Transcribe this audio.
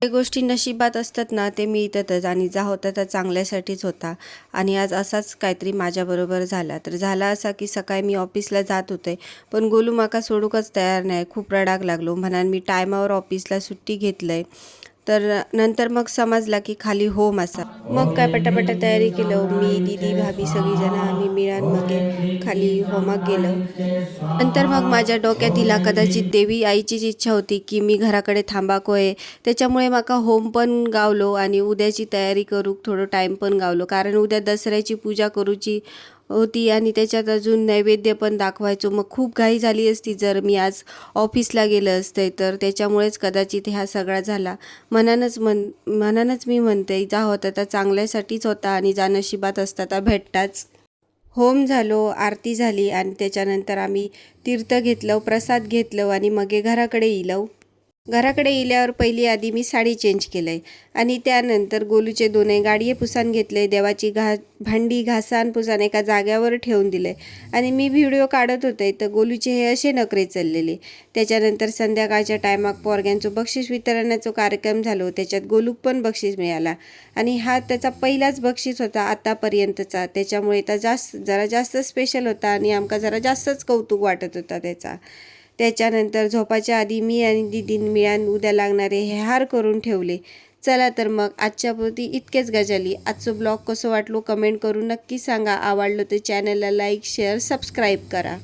जे गोष्टी नशिबात असतात ना ते मिळतातच आणि जा होता त्या चांगल्यासाठीच होता. आणि आज असाच काहीतरी माझ्याबरोबर झाला. तर झाला असा की सकाळी मी ऑफिसला जात होते, पण गोलू माका सोडूकच तयार नाही. खूप रडाक लागलो. म्हणान मी टायमावर ऑफिसला सुट्टी घेतलंय. तर नंतर मग समजला की खाली होम असा. मग काय पटापटा तयारी केलं. मी, दीदी, भाभी सगळीजण आम्ही मिळून मग खाली होमाक गेलो. नंतर मग माझ्या डोक्यात तिला कदाचित देवी आईचीच इच्छा होती की मी घराकडे थांबाकोय. त्याच्यामुळे माका होम पण गावलो आणि उद्याची तयारी करूक थोडं टाईम पण गावलो. कारण उद्या दसऱ्याची पूजा करूची होती आणि त्याच्यात अजून नैवेद्य पण दाखवायचो. मग खूप घाई झाली असती जर मी आज ऑफिसला गेलं असते तर. त्याच्यामुळेच कदाचित हा सगळा झाला. मनानच मी म्हणते जा होता त्या चांगल्यासाठीच होता आणि जा नशिबात असता त्या भेटताच. होम झालो, आरती झाली आणि त्याच्यानंतर आम्ही तीर्थ घेतलं, प्रसाद घेतलं आणि मग घराकडे इलो. घराकडे इल्यावर पहिली आधी मी साडी चेंज केलंय आणि त्यानंतर गोलूचे दोन्ही गाडये पुसान घेतले. देवाची भांडी घासान पुसान एका जाग्यावर ठेवून दिले आणि मी व्हिडिओ काढत होते तर गोलूचे हे असे नखरे चाललेले. त्याच्यानंतर संध्याकाळच्या टायमाक पोरग्यांचं बक्षीस वितरणाचा कार्यक्रम झालो. त्याच्यात गोलूक पण बक्षीस मिळाला आणि हा त्याचा पहिलाच बक्षीस होता आतापर्यंतचा. त्याच्यामुळे जरा जास्त स्पेशल होता आणि आमका जरा जास्तच कौतुक वाटत होता त्याचा. त्याच्यानंतर झोपाच्या आधी मी आणि दीदीन मिळून उद्या लागणारे हे हार करून ठेवले. चला तर मग आजच्यापुरती इतकेच गजाली. आजचं ब्लॉग कसं वाटलो कमेंट करून नक्की सांगा. आवडलं तर चॅनलला लाईक शेअर सबस्क्राईब करा.